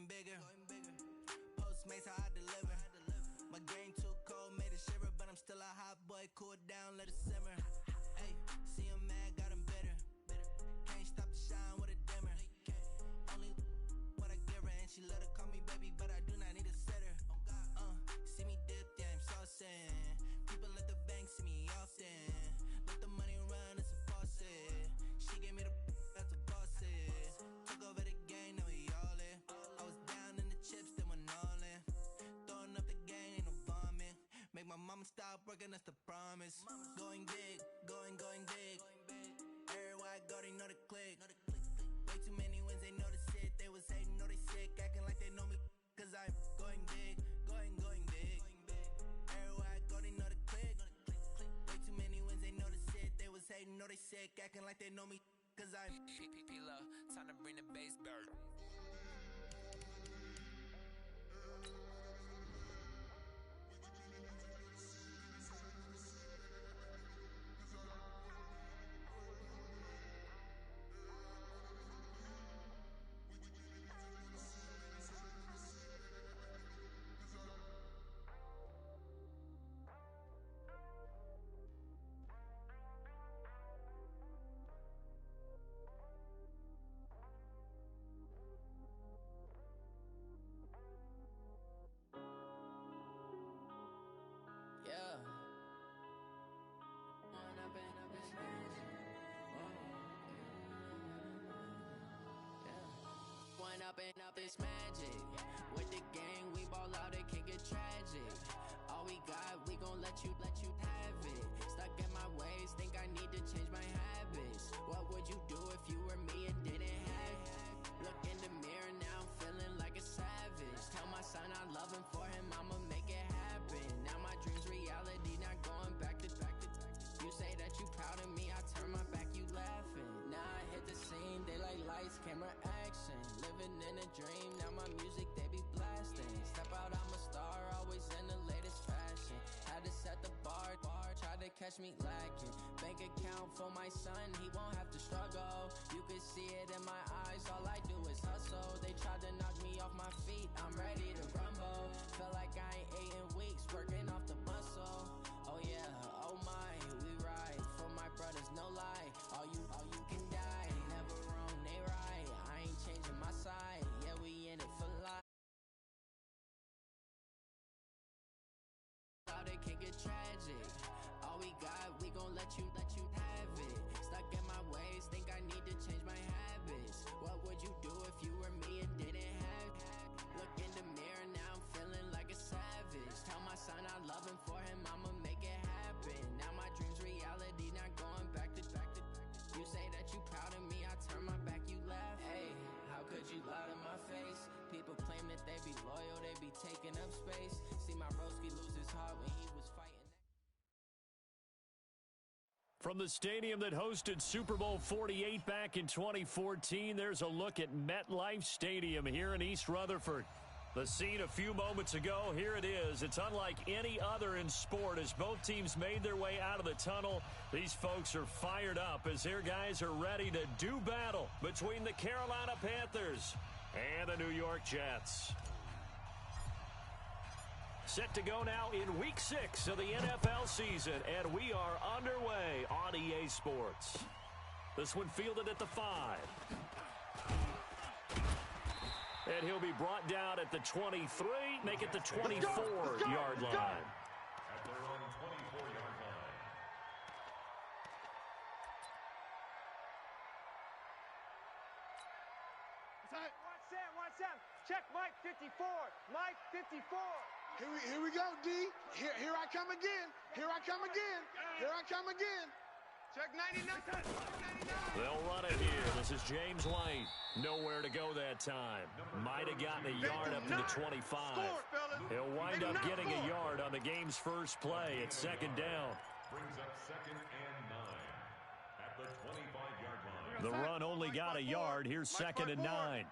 bigger. Postmates how I deliver. My game too cold, made it shiver, but I'm still a hot boy. Cool it down, let it simmer. Hey, see him mad, got him bitter. Can't stop the shine with a dimmer. Only what I give her, and she let her call me baby, but I do not need a sitter. See me dip, yeah, I'm saucing. People at the bank see me often. Let the money run, it's a faucet. She gave me the that's a boss is. Took over the game, now we all in. I was down in the chips, then went all in. Throwing up the game, ain't no bombing. Make my mama stop working, that's the promise. Going big, going big. Everywhere I go, they know the click. Way too many wins, they know the shit. They was hating, know they sick, acting like they know me. Cause I'm going big, going big. Everywhere I go, they know the click. Way too many wins, they know the shit. They was hating, know they sick, acting like they know me. Cause I'm P-P-P-Love, time to bring the bass back. Yeah. One up and up is magic. With the gang, we ball out, it can get tragic. All we got, we gon' let you have it. Stuck in my ways, think I need to change my habits. What would you do if you were me and didn't have it? Look in the mirror, now I'm feeling like a savage. Tell my son I love him, for him I'ma make it happen. Now my dream's reality, not going back to. You say that you proud of me, I turn my back, you laughing. Now I hit the scene, they like lights, camera, action. Living in a dream, now my music, they be blasting. Step out, I'm a star, always in the latest fashion. Had to set the bar, tried to catch me lacking. Bank account for my son, he won't have to struggle. You can see it in my eyes, all I do is hustle. They tried to knock me off my feet, I'm ready to rumble. Feel like I ain't ate in weeks, working off the muscle. Oh yeah, oh my, we ride for my brothers, no lie. All you can die, never wrong, they right. I ain't changing my side, yeah, we in it for life. Out it can get tragic. All we got, we gon' let you have it. Stuck in my ways, think I need to change my habits. What would you do if you were me and didn't have it? Look in the mirror, now I'm feeling like a savage. Tell my son I love him, for him I'ma make it happen. Now my dream's reality, not going back to. You say that you proud of me, I turn my back, you laugh. Hey, how could you lie to my face? People claim that they be loyal, they be taking up space. See my broski lose his heart when he was fighting. From the stadium that hosted Super Bowl 48 back in 2014, there's a look at MetLife Stadium here in East Rutherford. The scene a few moments ago, here it is. It's unlike any other in sport as both teams made their way out of the tunnel. These folks are fired up as their guys are ready to do battle between the Carolina Panthers and the New York Jets. Set to go now in Week 6 of the NFL season, and we are underway on EA Sports. This one fielded at the 5. And he'll be brought down at the 23, make it the 24-yard line. At their own 24-yard line. Watch that. Check Mike 54. Mike 54. Here we go, D. Here I come again. Here I come again. Here I come again. Check 99. 99. They'll run it here. This is James White. Nowhere to go that time. Might have gotten a yard up to the 25. He'll wind up getting a yard on the game's first play. It's second down. Brings up 2nd and 9 at the 25-yard line. The run only got a yard. Here's 2nd and 9.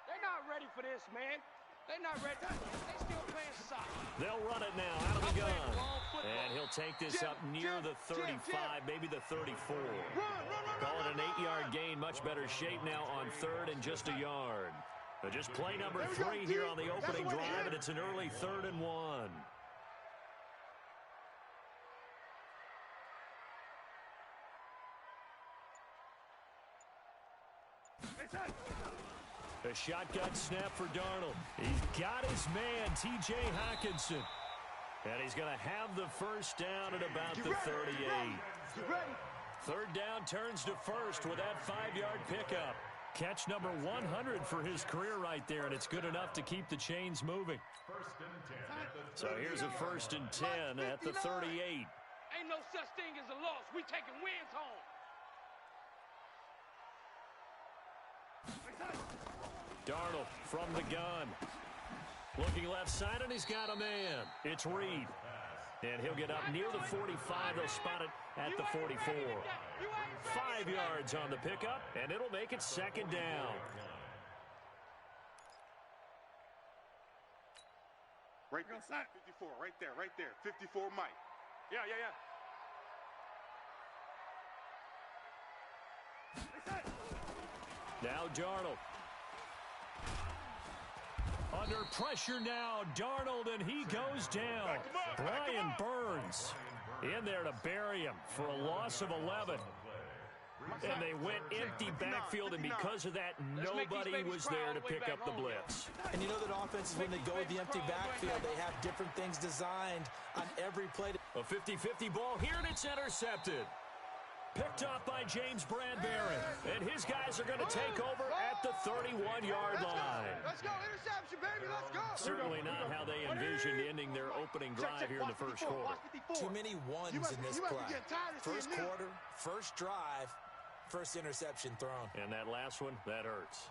They're not ready for this, man. They're not ready. They still playing soccer. They'll run it now out of the gun. And he'll take this up near the 35, maybe the 34. Call it an 8-yard gain. Much better shape now on 3rd and just a yard. Just play number 3 here on the opening drive, and it's an early 3rd and 1. A shotgun snap for Darnold. He's got his man, T.J. Hockenson. And he's going to have the first down at about the 38. 3rd down turns to first with that 5-yard pickup. Catch number 100 for his career right there, and it's good enough to keep the chains moving. So here's a 1st and 10 at the 38. Ain't no such thing as a loss. We taking wins home. Darnold from the gun. Looking left side, and he's got a man. It's Reed. And he'll get up near the 45. They'll spot it at the 44. 5 yards on the pickup, and it'll make it 2nd down. Right there, 54, right there. 54, Mike. Yeah. Now Darnold. Under pressure now, Darnold, and he goes down. Brian Burns in there to bury him for a loss of 11. And they went empty backfield, and because of that, nobody was there to pick up the blitz. And you know that offenses, when they go with the empty backfield, they have different things designed on every play. A 50-50 ball here, and it's intercepted. Picked up by James Bradbury. And his guys are going to take over at the 31-yard line. Let's go, interception, baby, let's go. Certainly not how they envisioned ending their opening drive here in the first quarter. Too many ones in this play. First quarter, first drive, first interception thrown. And that last one, that hurts.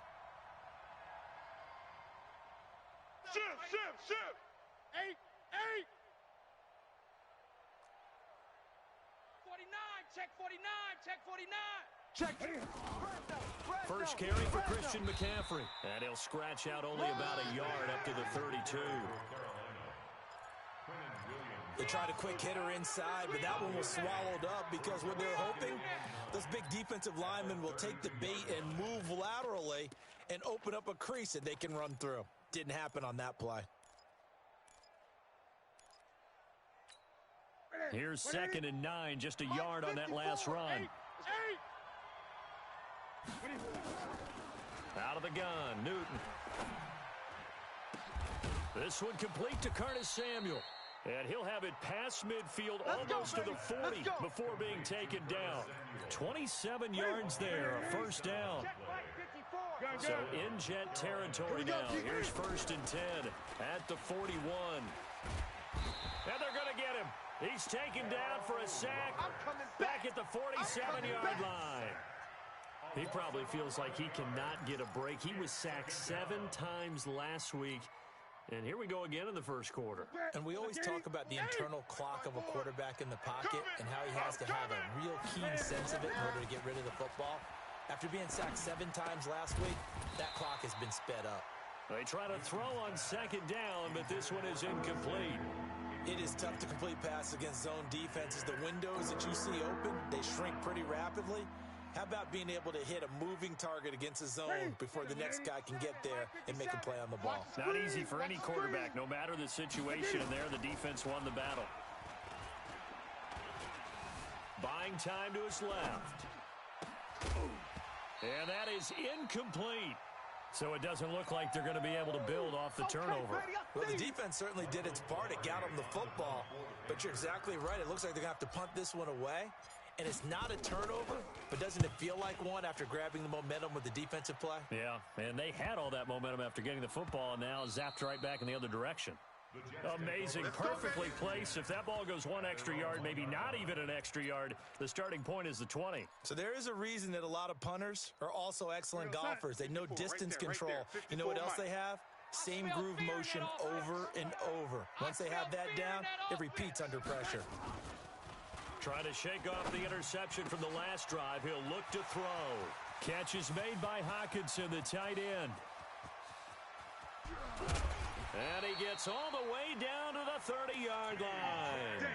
Shift. 8. 49, check 49. First carry for Christian McCaffrey. And he'll scratch out only about a yard up to the 32. They tried a quick hitter inside, but that one was swallowed up because what they're hoping, those big defensive linemen will take the bait and move laterally and open up a crease that they can run through. Didn't happen on that play. Here's 2nd and 9, just a yard on that last run. Out of the gun, Newton. This one complete to Curtis Samuel. And he'll have it past midfield almost to the 40 before being taken down. 27 yards there, a first down. So in jet territory now. Here's 1st and 10 at the 41. And they're going to get him. He's taken down for a sack back at the 47-yard line. He probably feels like he cannot get a break. He was sacked 7 times last week. And here we go again in the first quarter. And we always talk about the internal clock of a quarterback in the pocket and how he has to have a real keen sense of it in order to get rid of the football. After being sacked 7 times last week, that clock has been sped up. They try to throw on 2nd down, but this one is incomplete. It is tough to complete passes against zone defenses. The windows that you see open, they shrink pretty rapidly. How about being able to hit a moving target against a zone before the next guy can get there and make a play on the ball? Not easy for any quarterback. No matter the situation in there, the defense won the battle. Buying time to his left. And that is incomplete. So it doesn't look like they're going to be able to build off the turnover. Well, the defense certainly did its part. It got them the football. But you're exactly right. It looks like they're going to have to punt this one away. And it's not a turnover, but doesn't it feel like one after grabbing the momentum with the defensive play? Yeah, and they had all that momentum after getting the football, and now zapped right back in the other direction. Amazing, perfectly placed. If that ball goes 1 extra yard, maybe not even an extra yard, the starting point is the 20. So there is a reason that a lot of punters are also excellent golfers. They know distance control. You know what else they have? Same groove motion over and over. Once they have that down, it repeats under pressure. Trying to shake off the interception from the last drive. He'll look to throw. Catch is made by Hockenson, the tight end. And he gets all the way down to the 30-yard line.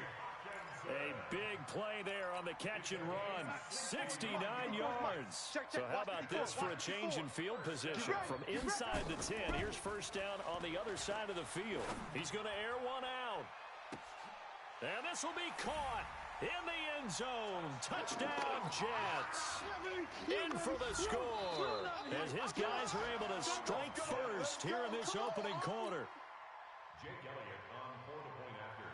A big play there on the catch and run. 69 yards. So how about this for a change in field position? From inside the 10, here's first down on the other side of the field. He's going to air one out. And this will be caught in the end zone. Touchdown, Jets. In for the score as his guys are able to strike first here in this opening quarter. Jake Elliott on for the point after.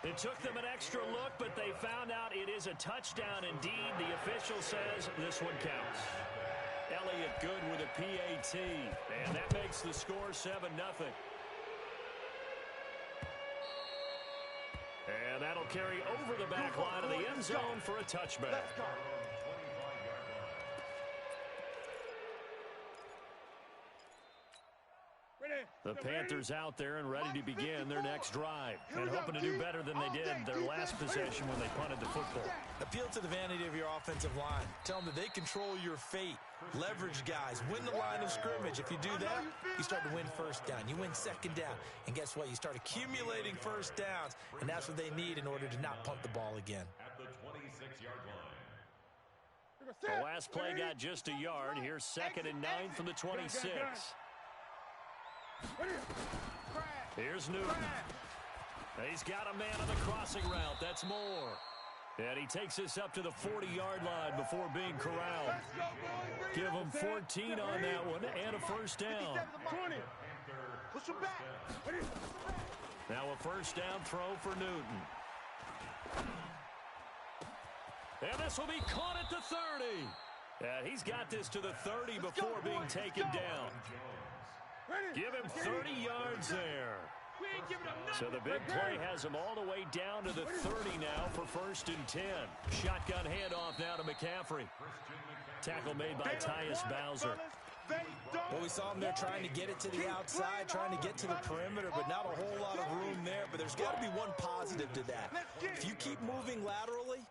It took them an extra look, but they found out it is a touchdown indeed. The official says this one counts. Elliott good with a PAT, and that makes the score 7-0. And that'll carry over the back line of the end zone for a touchback. The Panthers out there and ready to begin their next drive and hoping to do better than they did their last possession when they punted the football. Appeal to the vanity of your offensive line. Tell them that they control your fate. Leverage guys. Win the line of scrimmage. If you do that, you start to win first down. You win second down. And guess what? You start accumulating first downs. And that's what they need in order to not punt the ball again. At the 26-yard line. The last play got just a yard. Here's 2nd and 9 from the 26. Here's Newton. He's got a man on the crossing route. That's Moore. And he takes this up to the 40-yard line before being corralled. Give him 14 on that one and a first down. Push him back. Now a first down throw for Newton. And this will be caught at the 30. And he's got this to the 30 before being taken down. Give him 30 yards there. So the big play has him all the way down to the 30 now for 1st and 10. Shotgun handoff now to McCaffrey. Tackle made by Tyus Bowser. Well, we saw him there trying to get it to the outside, trying to get to the perimeter, but not a whole lot of room there. But there's got to be one positive to that. If you keep moving laterally,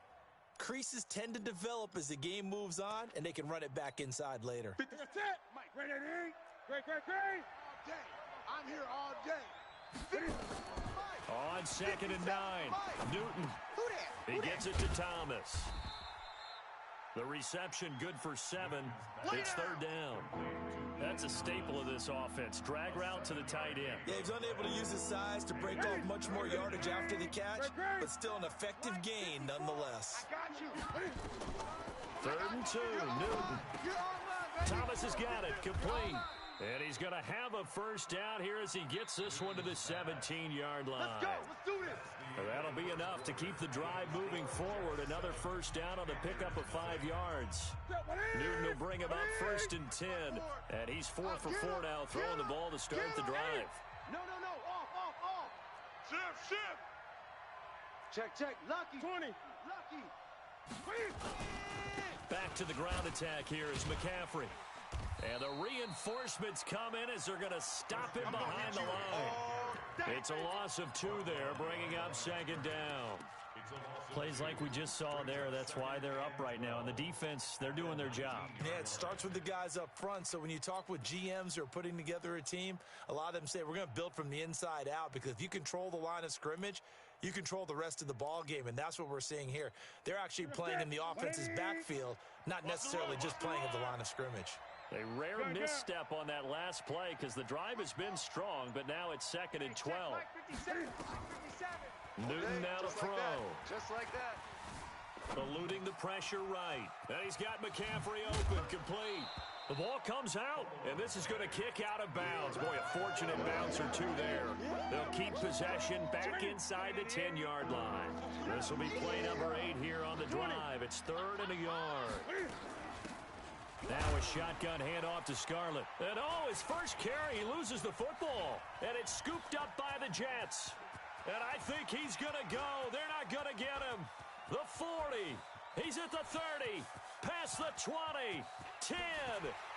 creases tend to develop as the game moves on, and they can run it back inside later. I'm here all day. On 2nd and 9, Newton. He gets it to Thomas. The reception good for 7. It's 3rd down. That's a staple of this offense. Drag route to the tight end. Yeah, he's unable to use his size to break off much more yardage after the catch, but still an effective gain nonetheless. 3rd and 2, Newton. Thomas has got it, complete. And he's going to have a first down here as he gets this one to the 17-yard line. Let's go. Let's do this. That'll be enough to keep the drive moving forward. Another first down on the pickup of 5 yards. Newton will bring him up 1st and 10. And he's 4 for 4 now, throwing the ball to start the drive. No. Off. Shift. Check. Lucky. 20. Lucky. Back to the ground attack here is McCaffrey. And the reinforcements come in as they're going to stop him behind the line. It's a loss of 2 there, bringing up 2nd down. Plays like we just saw there, that's why they're up right now. And the defense, they're doing their job. Yeah, it starts with the guys up front. So when you talk with GMs who are putting together a team, a lot of them say we're going to build from the inside out, because if you control the line of scrimmage, you control the rest of the ball game, and that's what we're seeing here. They're actually playing in the offense's backfield, not necessarily just playing at the line of scrimmage. A rare misstep on that last play because the drive has been strong, but now it's 2nd and 12. Newton now to throw. Just like that. Eluding the pressure right. And he's got McCaffrey open, complete. The ball comes out, and this is going to kick out of bounds. Boy, a fortunate bounce or 2 there. They'll keep possession back inside the 10-yard line. This will be play number 8 here on the drive. It's 3rd and a yard. Now a shotgun handoff to Scarlett. And his first carry, he loses the football. And it's scooped up by the Jets. And I think he's going to go. They're not going to get him. The 40. He's at the 30. Past the 20. 10.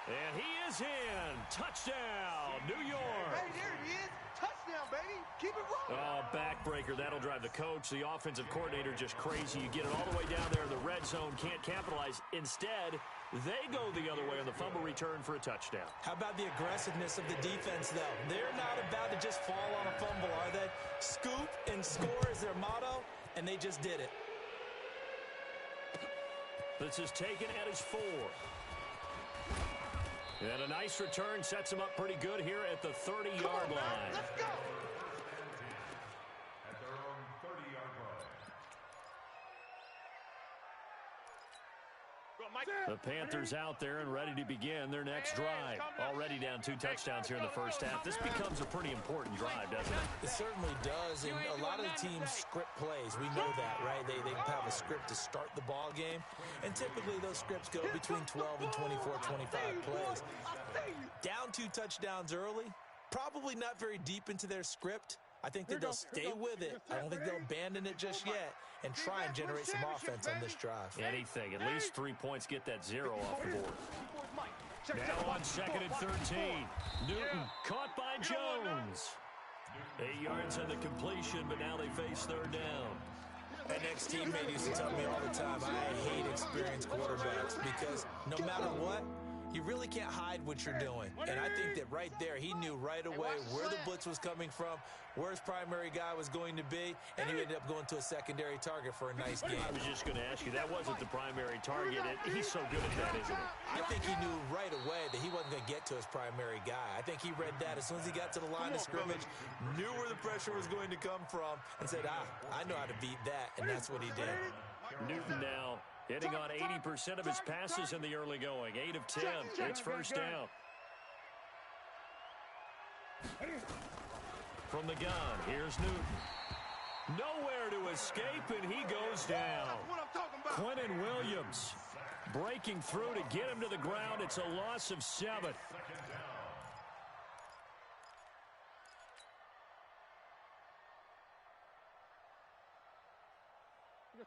And he is in. Touchdown, New York. Hey, there he is. Touchdown, baby. Keep it rolling. Oh, backbreaker. That'll drive the coach, the offensive coordinator, just crazy. You get it all the way down there in the red zone. Can't capitalize. Instead, they go the other way on the fumble return for a touchdown. How about the aggressiveness of the defense, though? They're not about to just fall on a fumble, are they? scoop, and score is their motto, and they just did it. This is taken at his 4. And a nice return sets him up pretty good here at the 30-yard line. Let's go. At their own 30-yard line. The Panthers out there and ready to begin their next drive. Already down 2 touchdowns here in the first half. This becomes a pretty important drive, doesn't it? It certainly does, and a lot of the teams script plays. We know that, right? They have a script to start the ball game, and typically those scripts go between 12 and 24, 25 plays. Down 2 touchdowns early, probably not very deep into their script. I think that they'll stay with it. I don't think they'll abandon it just yet and try and generate some offense on this drive. Anything. At least 3 points get that 0 off the board. Now on 2nd and 13. Newton caught by Jones. 8 yards on the completion, but now they face 3rd down. An ex-teammate used to tell me all the time, I hate experienced quarterbacks because no matter what, you really can't hide what you're doing. And I think that right there, he knew right away where the blitz was coming from, where his primary guy was going to be, and he ended up going to a secondary target for a nice game. I was just going to ask you, that wasn't the primary target. He's so good at that, isn't he? I think he knew right away that he wasn't going to get to his primary guy. I think he read that as soon as he got to the line of scrimmage, knew where the pressure was going to come from, and said, I know how to beat that, and that's what he did. Newton now hitting on 80% of his passes in the early going. 8 of 10. It's first down. From the gun, here's Newton. Nowhere to escape, and he goes down. Quentin Williams breaking through to get him to the ground. It's a loss of 7.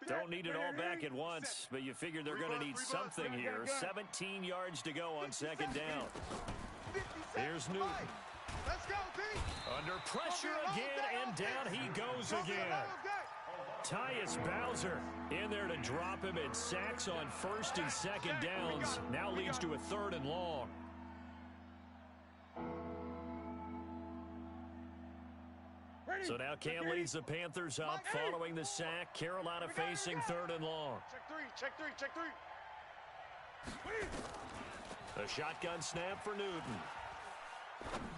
Don't need it all back at once, but you figure they're going to need something here. 17 yards to go on 2nd down. Here's Newton. Let's go, Pete. Under pressure again, and down he goes again. Tyus Bowser in there to drop him, and sacks on 1st and 2nd downs. Now leads to a 3rd and long. So now Cam leads the Panthers up following the sack. Carolina facing 3rd and long. Check three. The shotgun snap for Newton.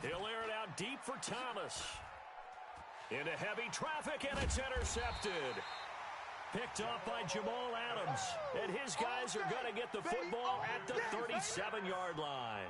He'll air it out deep for Thomas. Into heavy traffic, and it's intercepted. Picked off by Jamal Adams. And his guys are going to get the football at the 37-yard line.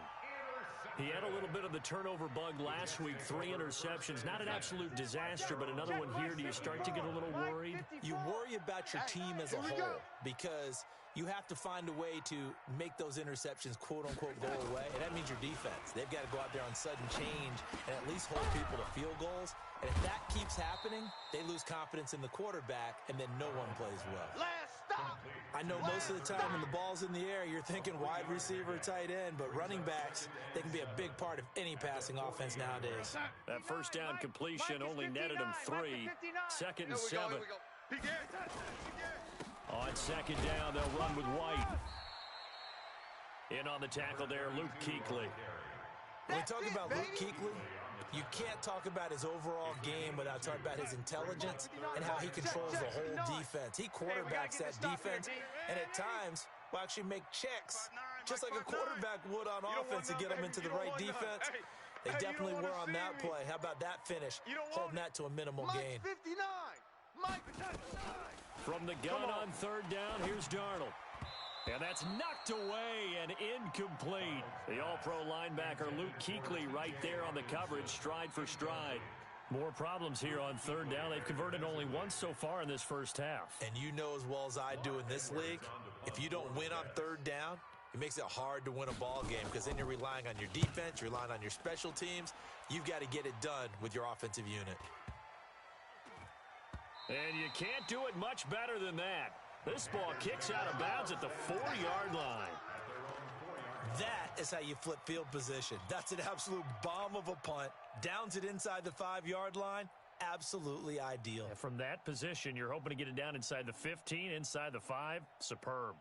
He had a little bit of the turnover bug last week. 3 interceptions. Not an absolute disaster, but another one here. Do you start to get a little worried? You worry about your team as a whole because you have to find a way to make those interceptions, quote-unquote, go away. And that means your defense. They've got to go out there on sudden change and at least hold people to field goals. And if that keeps happening, they lose confidence in the quarterback, and then no one plays well. Last stop. I know most of the time when the ball's in the air, you're thinking wide receiver, tight end, but running backs, they can be a big part of any passing offense nowadays. That first down completion only netted him 3. 2nd and 7. On 2nd down, they'll run with White. In on the tackle there, Luke Kuechly. When we talk about Luke Kuechly, you can't talk about his overall game without talking about his intelligence and how he controls the whole defense. He quarterbacks that defense, and at times will actually make checks, just like a quarterback would on offense to get them into the right defense. They definitely were on that play. How about that finish? Holding that to a minimal gain. From the gun on 3rd down, here's Darnold. And that's knocked away and incomplete. The all-pro linebacker Luke Kuechly right there on the coverage, stride for stride. More problems here on 3rd down. They've converted only once so far in this first half. And you know as well as I do in this league, if you don't win on 3rd down, it makes it hard to win a ball game because then you're relying on your defense, you're relying on your special teams. You've got to get it done with your offensive unit. And you can't do it much better than that. This ball kicks out of bounds at the 4-yard line. That is how you flip field position. That's an absolute bomb of a punt. Downs it inside the 5-yard line. Absolutely ideal. And from that position, you're hoping to get it down inside the 15, inside the 5. Superb.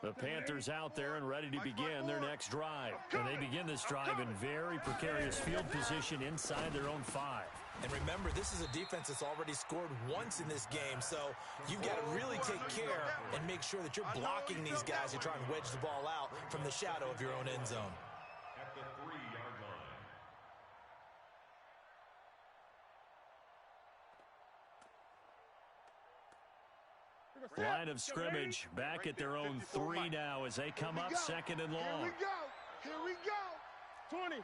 The Panthers out there and ready to begin their next drive. And they begin this drive in very precarious field position inside their own 5. And remember, this is a defense that's already scored once in this game, so you've got to really take care and make sure that you're blocking these guys who try and wedge the ball out from the shadow of your own end zone. At the 3-yard line. Line of scrimmage back at their own 3 now as they come up second and long. Here we go. Here we go. 20.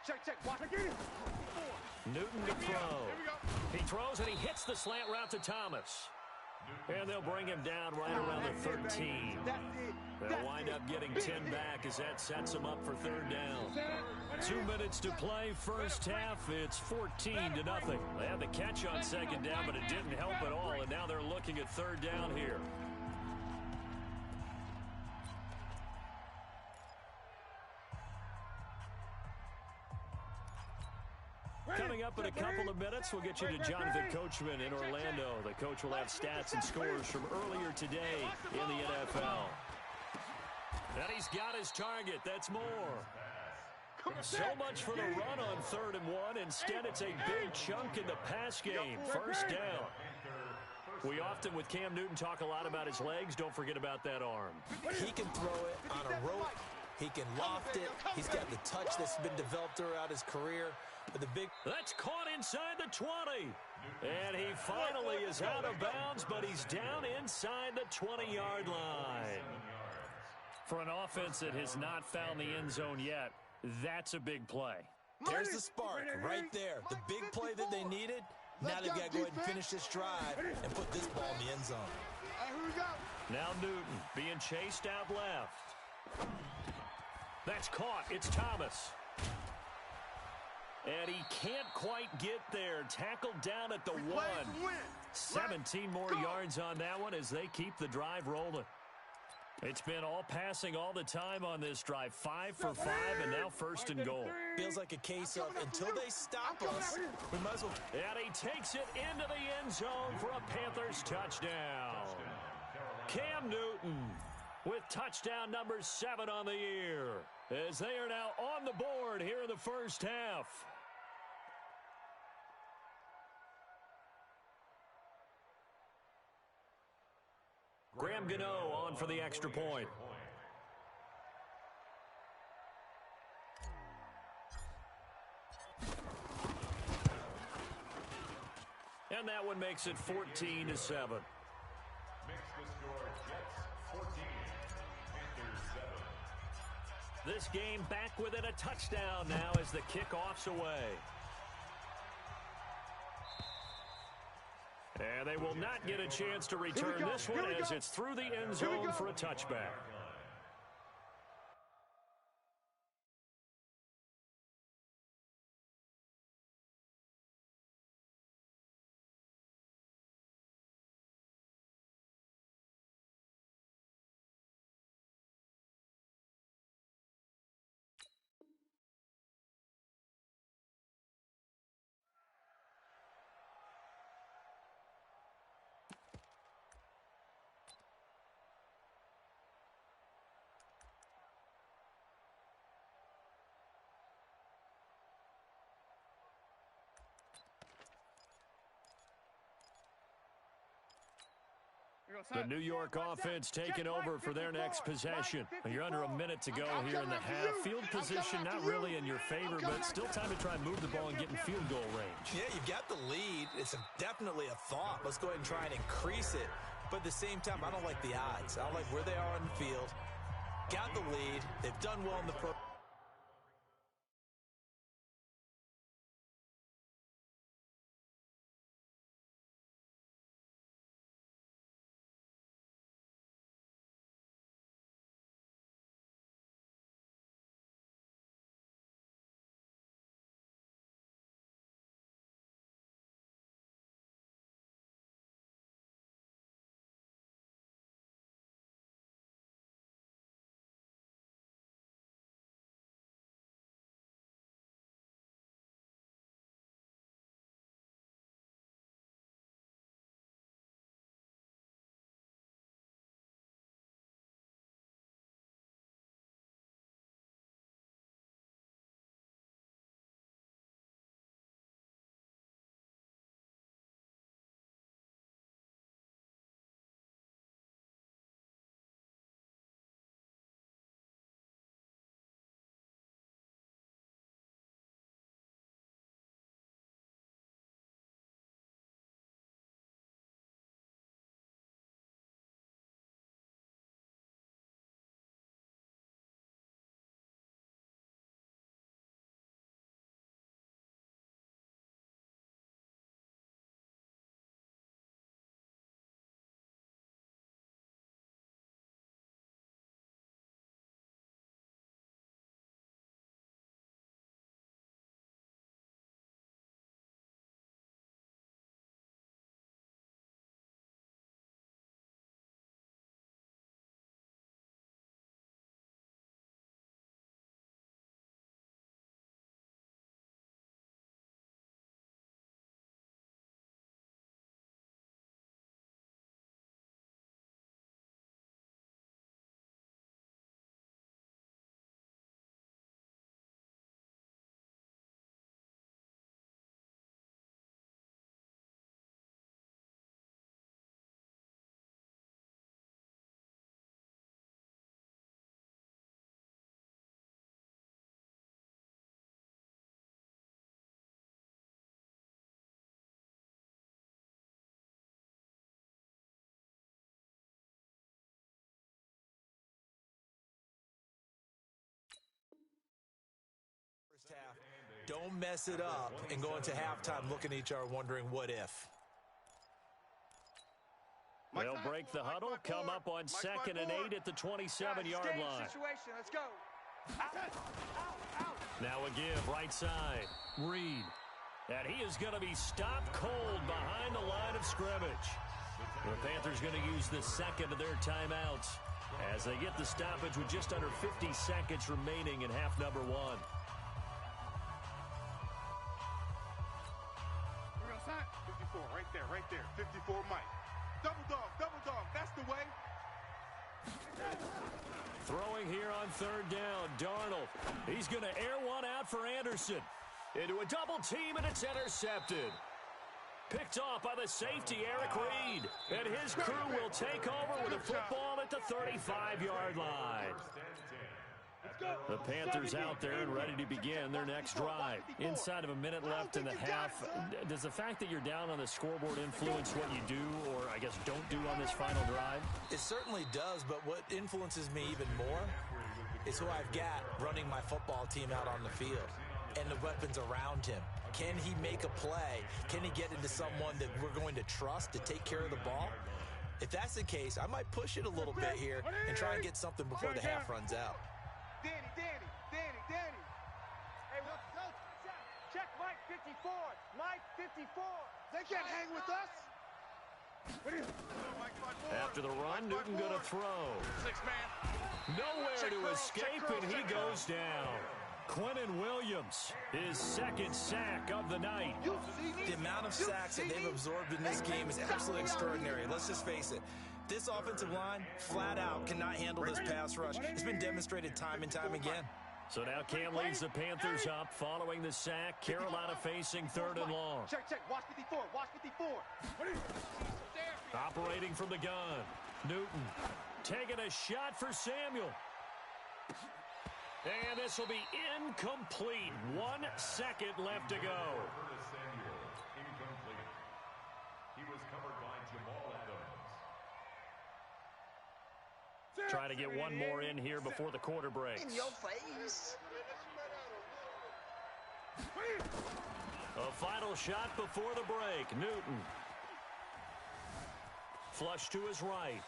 Check. Watch again. Newton to throw. He throws and he hits the slant route to Thomas. And they'll bring him down right around the 13. They'll wind up getting 10 back as that sets them up for third down. 2 minutes to play first half. It's 14-0. They had the catch on second down, but it didn't help at all. And now they're looking at third down here. Coming up in a couple of minutes, we'll get you to Jonathan Coachman in Orlando. The coach will have stats and scores from earlier today in the NFL. And he's got his target. That's more. So much for the run on 3rd and 1. Instead, it's a big chunk in the pass game. First down. We often, with Cam Newton, talk a lot about his legs. Don't forget about that arm. He can throw it on a rope. He can loft it. He's got the touch that's been developed throughout his career. But the big... That's caught inside the 20. And he finally is out of bounds, but he's down inside the 20-yard line. For an offense that has not found the end zone yet, that's a big play. There's the spark right there. The big play that they needed. Now they've got to go ahead and finish this drive and put this ball in the end zone. Here we go. Now Newton being chased out left. That's caught. It's Thomas. And he can't quite get there. Tackled down at the 1. 17 more yards on that one as they keep the drive rolling. It's been all passing all the time on this drive. 5 for 5 and now 1st and goal. Feels like a case of until they stop us, we might as well. And he takes it into the end zone for a Panthers touchdown. Cam Newton with touchdown number 7 on the year as they are now on the board here in the first half. Graham Gano on for the extra point. And that one makes it 14-7. Makes the score Jets 14, Panthers 7. This game back within a touchdown now as the kickoff's away. And they will not get a chance to return this one as it's through the end zone for a touchback. The New York offense taking over for their next possession. You're under a minute to go here in the half. Field position not really in your favor, but still time to try and move the ball and get in field goal range. Yeah, you've got the lead. It's definitely a thought. Let's go ahead and try and increase it. But at the same time, I don't like the odds. I don't like where they are on the field. Got the lead. They've done well in the pro. Don't mess it up and go into halftime looking at each other wondering what if. They'll break the huddle, come up on 2nd and 8 at the 27-yard line. Situation. Let's go. Now a give, right side. Reed. And he is going to be stopped cold behind the line of scrimmage. The Panthers going to use the second of their timeouts as they get the stoppage with just under 50 seconds remaining in half number 1. We're outside. 54, right there. 54, Mike. Double dog, that's the way. Throwing here on 3rd down, Darnold. He's going to air one out for Anderson. Into a double team, and it's intercepted. Picked off by the safety, Eric Reed. And his crew will take over with a football at the 35-yard line. The Panthers out there and ready to begin their next drive. Inside of a minute left in the half. Does the fact that you're down on the scoreboard influence what you do, or I guess don't do on this final drive? It certainly does, but what influences me even more is who I've got running my football team out on the field and the weapons around him. Can he make a play? Can he get into someone that we're going to trust to take care of the ball? If that's the case, I might push it a little bit here and try and get something before the half runs out. Danny. Hey, check Mike 54. Mike 54. They can't hang with us. After the run, Newton going to throw. 6-man. Nowhere to escape, and he goes down. Quinnen Williams, his 2nd sack of the night. The amount of sacks that they've absorbed in this game is absolutely extraordinary. Let's just face it. This offensive line, flat out, cannot handle this pass rush. It's been demonstrated time and time again. So now Cam leads the Panthers up following the sack. Carolina facing 3rd and long. Check. Watch 54. Watch 54. Operating from the gun. Newton taking a shot for Samuel. And this will be incomplete. 1 second left to go. Incomplete. He was covered by Jamal Adams. Try to get one more in here before the quarter breaks. In your face. A final shot before the break. Newton. Flush to his right.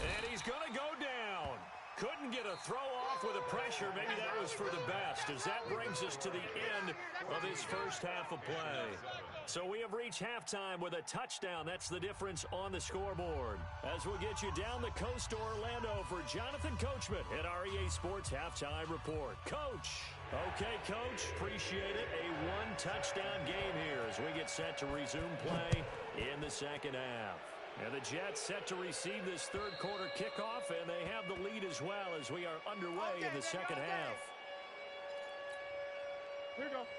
And he's going to go down. Couldn't get a throw off with the pressure. Maybe that was for the best, as that brings us to the end of his first half of play. So we have reached halftime with a touchdown. That's the difference on the scoreboard. As we'll get you down the coast to Orlando for Jonathan Coachman at our EA Sports Halftime Report. Coach. Okay, Coach. Appreciate it. A 1-touchdown game here as we get set to resume play in the second half. And the Jets set to receive this third quarter kickoff, and they have the lead as well as we are underway in the second half.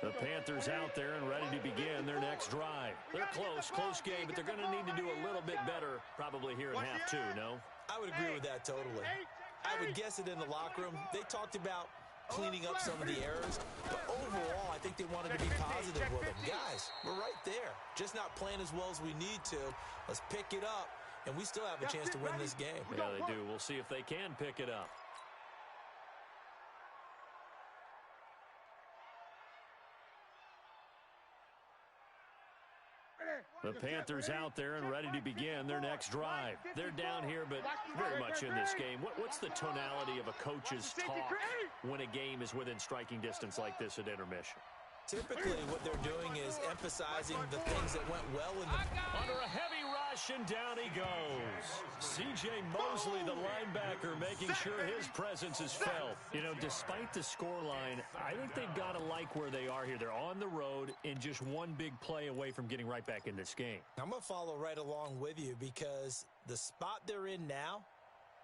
The Panthers out there and ready to begin their next drive. They're close game, but they're going to need to do a little bit better probably here in half two, no? I would agree with that totally. I would guess it in the locker room. They talked about cleaning up some of the errors, but overall, I think they wanted to be positive with them. Guys, we're right there. Just not playing as well as we need to. Let's pick it up, and we still have a chance to win this game. Yeah, they do. We'll see if they can pick it up. The Panthers out there and ready to begin their next drive. They're down here, but very much in this game. What's the tonality of a coach's talk when a game is within striking distance like this at intermission? Typically, what they're doing is emphasizing the things that went well in the... Under a heavy rush, and down he goes. C.J. Mosley, the linebacker, making sure his presence is felt. You know, despite the scoreline, I think they've got to like where they are here. They're on the road and just one big play away from getting right back in this game. I'm going to follow right along with you because the spot they're in now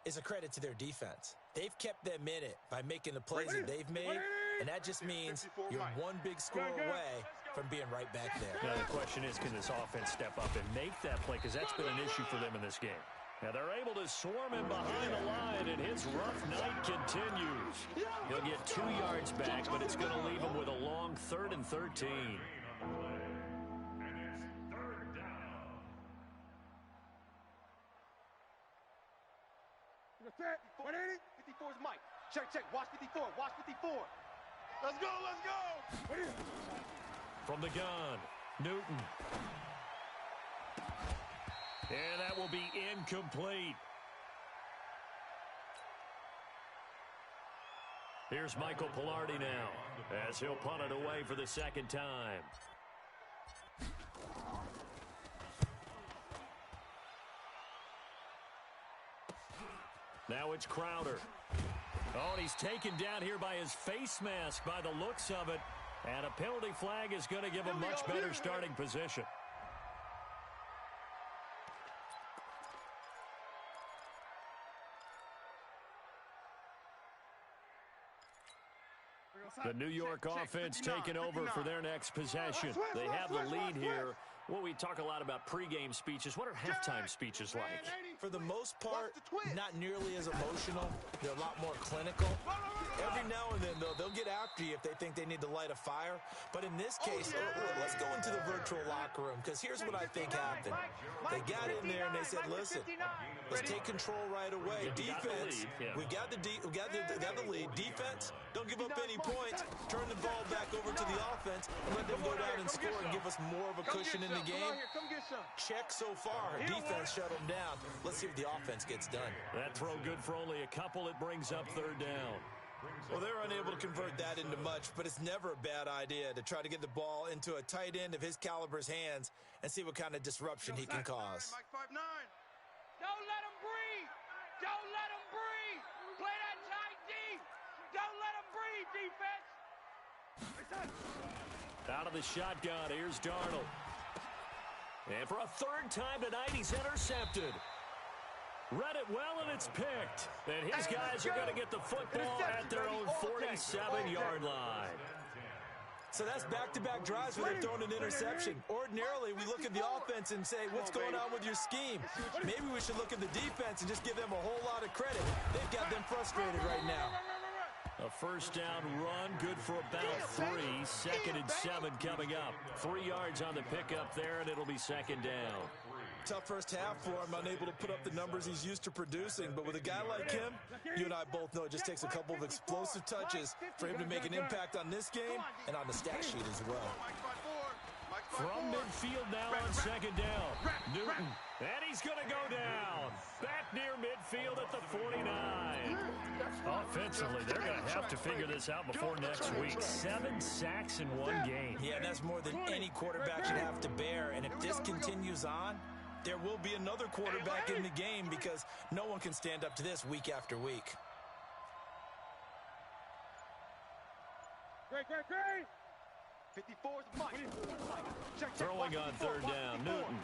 is a credit to their defense. They've kept them in it by making the plays that they've made, and that just means you're one big score away from being right back there. Now, the question is, can this offense step up and make that play? Because that's been an issue for them in this game. Now, they're able to swarm him behind the line, and his rough night continues. He'll get 2 yards back, but it's going to leave him with a long 3rd and 13. What 54 is Mike. Check. Watch 54. Watch 54. Let's go. From the gun, Newton. And that will be incomplete. Here's Michael Pilardi now as he'll punt it away for the second time. Now it's Crowder. Oh, and he's taken down here by his face mask by the looks of it. And a penalty flag is going to give him much better starting position. The New York offense taking over for their next possession. They have the lead here. Well, we talk a lot about pregame speeches. What are halftime speeches like? For the most part, not nearly as emotional. They're a lot more clinical. Every now and then, though, they'll get after you if they think they need to light a fire. But in this case, let's go into the virtual locker room, because here's what I think happened. They got in there and they said, listen, let's take control right away. Defense, we got the lead. Defense, don't give up any points. Turn the ball back over to the offense and let them go down and score and give us more of a cushion in the game. Check so far. Defense shut them down. Let's see what the offense gets done. That throw good for only a couple. It brings up third down. Well, they're unable to convert that into much, but it's never a bad idea to try to get the ball into a tight end of his caliber's hands and see what kind of disruption he can cause. Don't let him breathe. Don't let him breathe. Play that tight D. Don't let him breathe, defense. Out of the shotgun, here's Darnold. And for a third time tonight, he's intercepted. Read it well, and it's picked. And his guys are going to get the football at their own 47-yard line. So that's back-to-back drives where they're throwing an interception. Ordinarily, we look at the offense and say, what's going on with your scheme? Maybe we should look at the defense and just give them a whole lot of credit. They've got them frustrated right now. A first down run, good for about 3. 2nd and 7 coming up. 3 yards on the pickup there, and it'll be second down. Tough first half for him, unable to put up the numbers he's used to producing. But with a guy like him, you and I both know it just takes a couple of explosive touches for him to make an impact on this game and on the stat sheet as well. From midfield now on second down. Newton, and he's going to go down. Back near midfield at the 49. Offensively, they're going to have to figure this out before next week. 7 sacks in 1 game. Yeah, that's more than any quarterback should have to bear. And if this continues on, there will be another quarterback in the game because no one can stand up to this week after week. Great. 54's Mike. Throwing on third down, Newton.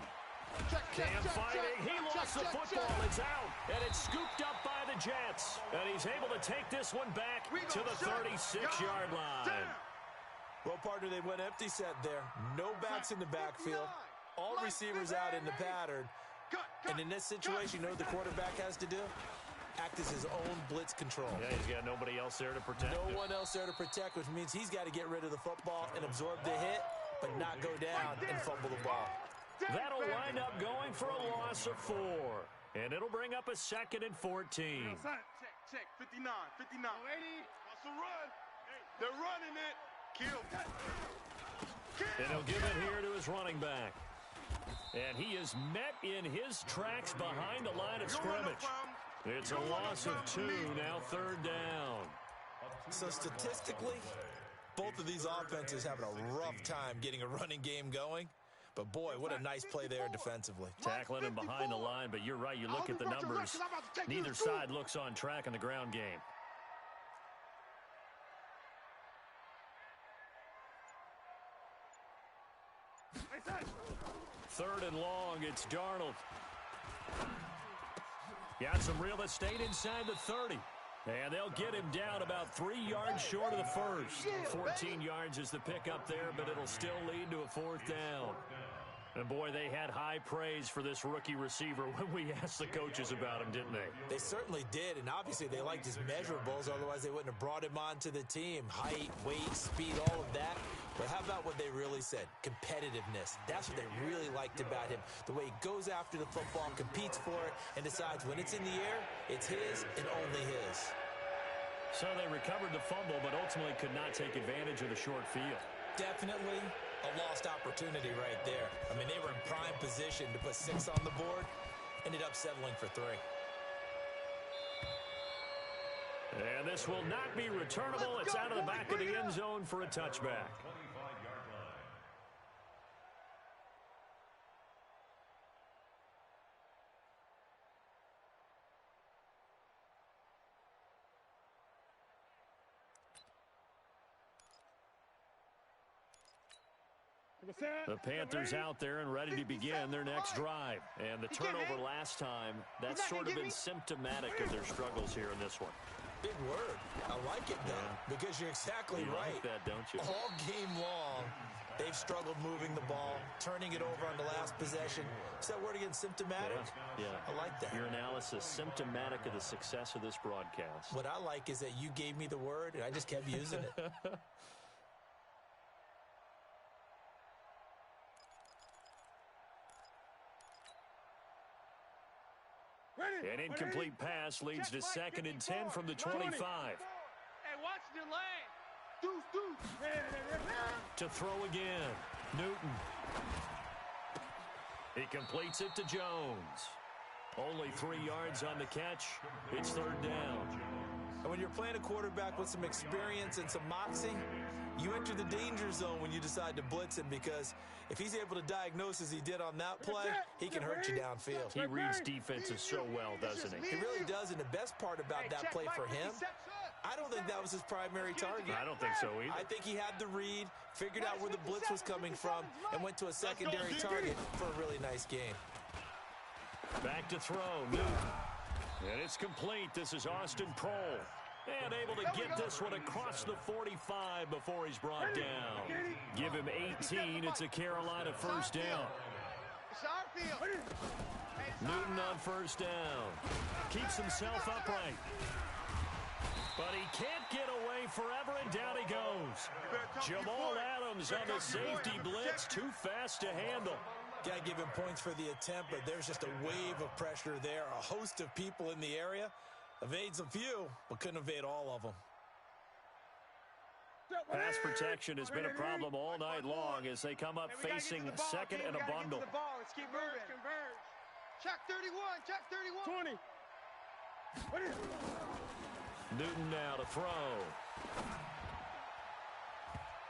Cam fighting. He lost the football. It's out, and it's scooped up by the Jets. And he's able to take this one back to the 36-yard line. Well, partner, they went empty set there. No backs in the backfield. All receivers out in the pattern. And in this situation, you know what the quarterback has to do? Act as his own blitz control. Yeah, he's got nobody else there to protect him. No one else there to protect, which means he's got to get rid of the football and absorb the hit, but not go down and fumble the ball. That'll wind up going for a loss of 4. And it'll bring up a 2nd and 14. Check. 59. 80. What's the run? They're running it. Kill. And he'll give it here to his running back. And he is met in his tracks behind the line of scrimmage. It's a loss of 2, now third down. So statistically, both of these offenses having a rough time getting a running game going. But boy, what a nice play there defensively. Tackling him behind the line, but you're right, you look at the numbers. Neither side looks on track in the ground game. Third and long, it's Darnold. Got some real estate inside the 30. And they'll get him down about 3 yards short of the first. 14 yards is the pickup there, but it'll still lead to a 4th down. And boy, they had high praise for this rookie receiver when we asked the coaches about him, didn't they? They certainly did, and obviously they liked his measurables, otherwise they wouldn't have brought him onto the team. Height, weight, speed, all of that. But how about what they really said? Competitiveness. That's what they really liked about him. The way he goes after the football, competes for it, and decides when it's in the air, it's his and only his. So they recovered the fumble, but ultimately could not take advantage of the short field. Definitely a lost opportunity right there. I mean, they were in prime position to put 6 on the board, ended up settling for 3. And this will not be returnable. It's out of the back of the end zone for a touchback. The Panthers out there and ready to begin their next drive. And the turnover last time, that's sort of been symptomatic of their struggles here in this one. Big word. I like it, though, because you're exactly right. Like that, don't you? All game long, they've struggled moving the ball, turning it over on the last possession. Is that word again, symptomatic? Yeah. I like that. Your analysis, symptomatic of the success of this broadcast. What I like is that you gave me the word, and I just kept using it. An incomplete pass leads to 2nd and 10 from the 25. Hey, watch the lane. To throw again. Newton. He completes it to Jones. Only 3 yards on the catch. It's 3rd down. And when you're playing a quarterback with some experience and some moxie, you enter the danger zone when you decide to blitz him, because if he's able to diagnose as he did on that play, he can hurt you downfield. He reads defenses so well, doesn't he? He really does, and the best part about that play for him, I don't think that was his primary target. I don't think so either. I think he had the read, figured out where the blitz was coming from, and went to a secondary target for a really nice game. Back to throw, Newton. And it's complete. This is Austin Prohl. And able to get this one across the 45 before he's brought down. Give him 18. It's a Carolina first down. Newton on first down. Keeps himself upright. But he can't get away forever, and down he goes. Jamal Adams on the safety blitz. Too fast to handle. Got to give him points for the attempt, but there's just a wave of pressure there. A host of people in the area. Evades a few, but couldn't evade all of them. Pass protection has been a problem all night long as they come up facing 2nd and a bundle. Let's keep moving. Check 31, check 31. 20. Newton now to throw.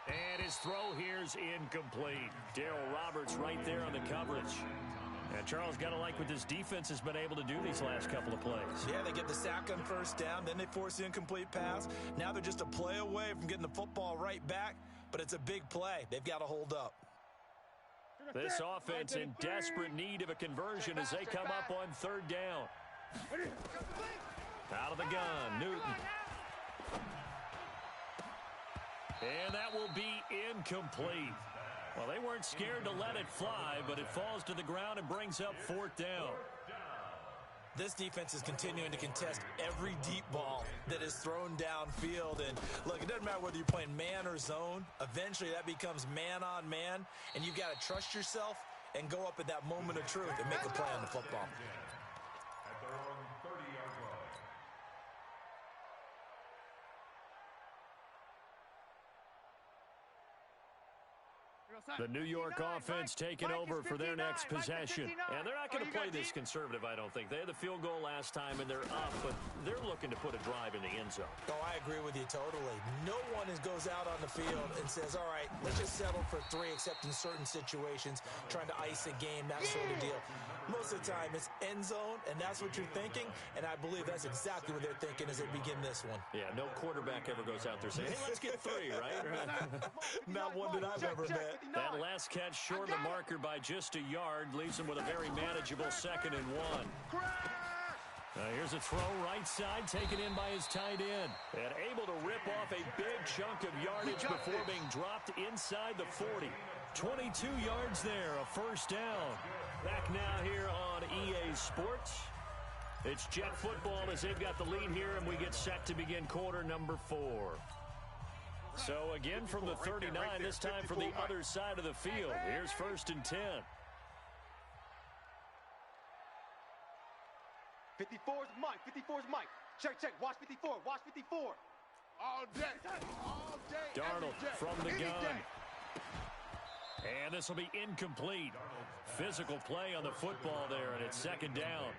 And his throw here's incomplete. Darryl Roberts right there on the coverage. And Charles, got to like what this defense has been able to do these last couple of plays. Yeah, they get the sack on first down, then they force the incomplete pass. Now they're just a play away from getting the football right back, but it's a big play. They've got to hold up. This offense in desperate need of a conversion as they come up on 3rd down. Out of the gun, Newton. And that will be incomplete. Well, they weren't scared to let it fly, but it falls to the ground and brings up 4th down. This defense is continuing to contest every deep ball that is thrown downfield. And, look, it doesn't matter whether you're playing man or zone. Eventually, that becomes man-on-man, and you've got to trust yourself and go up at that moment of truth and make a play on the football. At their own 30-yard line. The New York offense taking over for their next possession. And they're not going to play this conservative, I don't think. They had the field goal last time, and they're up, but they're looking to put a drive in the end zone. Oh, I agree with you totally. No one goes out on the field and says, all right, let's just settle for 3, except in certain situations, trying to ice a game, that sort of deal. Most of the time, it's end zone, and that's what you're thinking, and I believe that's exactly what they're thinking as they begin this one. Yeah, no quarterback ever goes out there saying, hey, let's get 3, right? Not one that I've ever met. That last catch short of the marker by just a yard leaves them with a very manageable 2nd and 1. Here's a throw right side taken in by his tight end. And able to rip off a big chunk of yardage before being dropped inside the 40. 22 yards there, a first down. Back now here on EA Sports. It's Jet football as they've got the lead here, and we get set to begin quarter number 4. So again from the 39, this time from the other side of the field. Here's 1st and 10. 54's Mike. 54's Mike. Check, check. Watch 54. Watch 54. All day. All day. Darnold every day, from the any gun. day. And this will be incomplete. Physical play on the football there, and it's second down.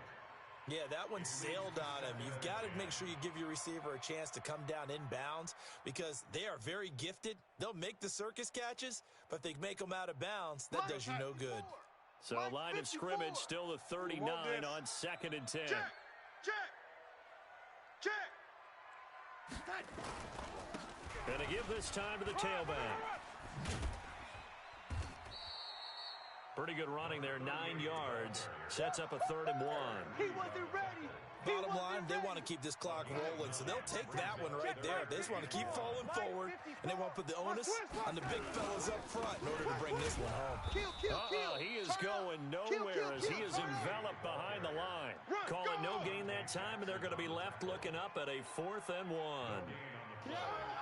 Yeah, that one sailed on him. You've got to make sure you give your receiver a chance to come down inbounds because they are very gifted. They'll make the circus catches, but if they make them out of bounds, that does you no good. So line of scrimmage still the 39 on 2nd and 10. Check. And to give this time to the tailback. Pretty good running there, 9 yards. Sets up a 3rd and 1. He wasn't ready. Bottom line, they want to keep this clock rolling, so they'll take that one right there. They just want to keep falling forward, and they want to put the onus on the big fellas up front in order to bring this one home. He is going nowhere as he is enveloped behind the line. Calling no gain that time, and they're going to be left looking up at a 4th and 1.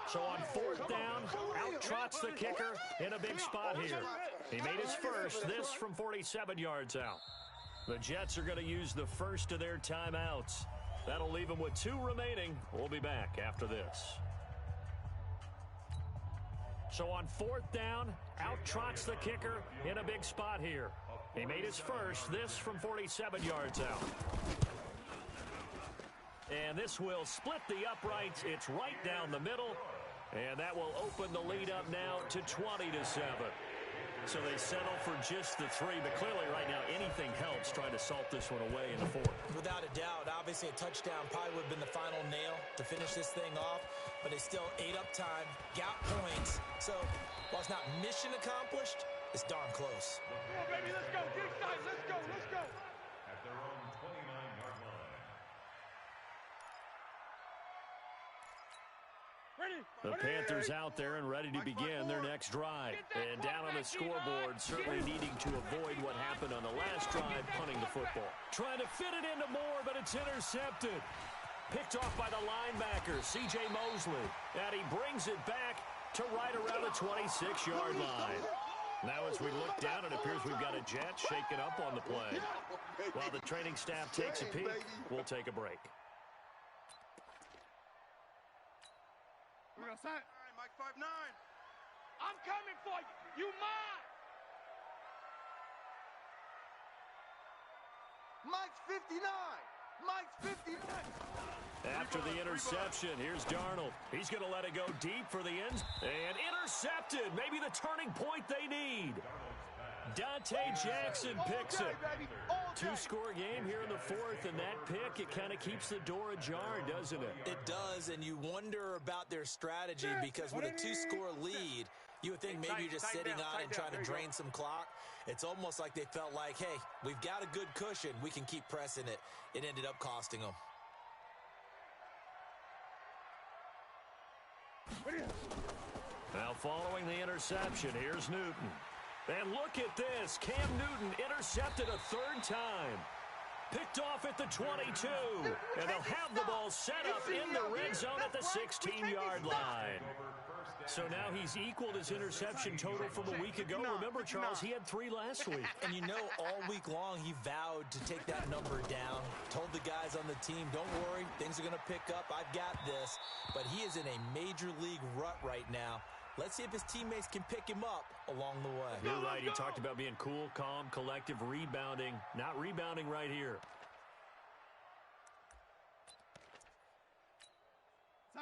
So on 4th down, out trots the kicker in a big spot here. He made his first, this from 47 yards out. The Jets are going to use the first of their timeouts. That'll leave them with 2 remaining. We'll be back after this. So on 4th down, out trots the kicker in a big spot here. He made his first, this from 47 yards out. And this will split the uprights. It's right down the middle. And that will open the lead up now to 20-7. So they settle for just the 3. But clearly right now anything helps trying to salt this one away in the 4th. Without a doubt, obviously a touchdown probably would have been the final nail to finish this thing off. But they still ate up time, got points. So while it's not mission accomplished, it's darn close. Come on, baby, let's go. Get excited. Let's go. At their own 29-yard line. The Panthers out there and ready to begin their next drive. And down on the scoreboard, certainly needing to avoid what happened on the last drive, punting the football. Trying to fit it into Moore, but it's intercepted. Picked off by the linebacker, C.J. Mosley. And he brings it back to right around the 26-yard line. Now as we look down, it appears we've got a Jet shaken up on the play. While the training staff takes a peek, we'll take a break. We're outside. Mike 5'9". I'm coming for you. You mine. Mike's 59. Mike's 59. After the interception, here's Darnold. He's going to let it go deep for the end. And intercepted. Maybe the turning point they need. Dante Jackson picks it. 2-score game here in the 4th, and that pick, it kind of keeps the door ajar, doesn't it? It does, and you wonder about their strategy because with a 2-score lead, you would think maybe you're just sitting on it and trying to drain some clock. It's almost like they felt like, hey, we've got a good cushion. We can keep pressing it. It ended up costing them. Now following the interception, here's Newton. And look at this. Cam Newton intercepted a 3rd time. Picked off at the 22. And they'll have the ball set up in the red zone at the 16-yard line. So now he's equaled his interception total from a week ago. Remember, Charles, he had 3 last week. And you know, all week long, he vowed to take that number down. Told the guys on the team, don't worry, things are going to pick up. I've got this. But he is in a major league rut right now. Let's see if his teammates can pick him up along the way. You're right. He talked about being cool, calm, collective, rebounding. Not rebounding right here.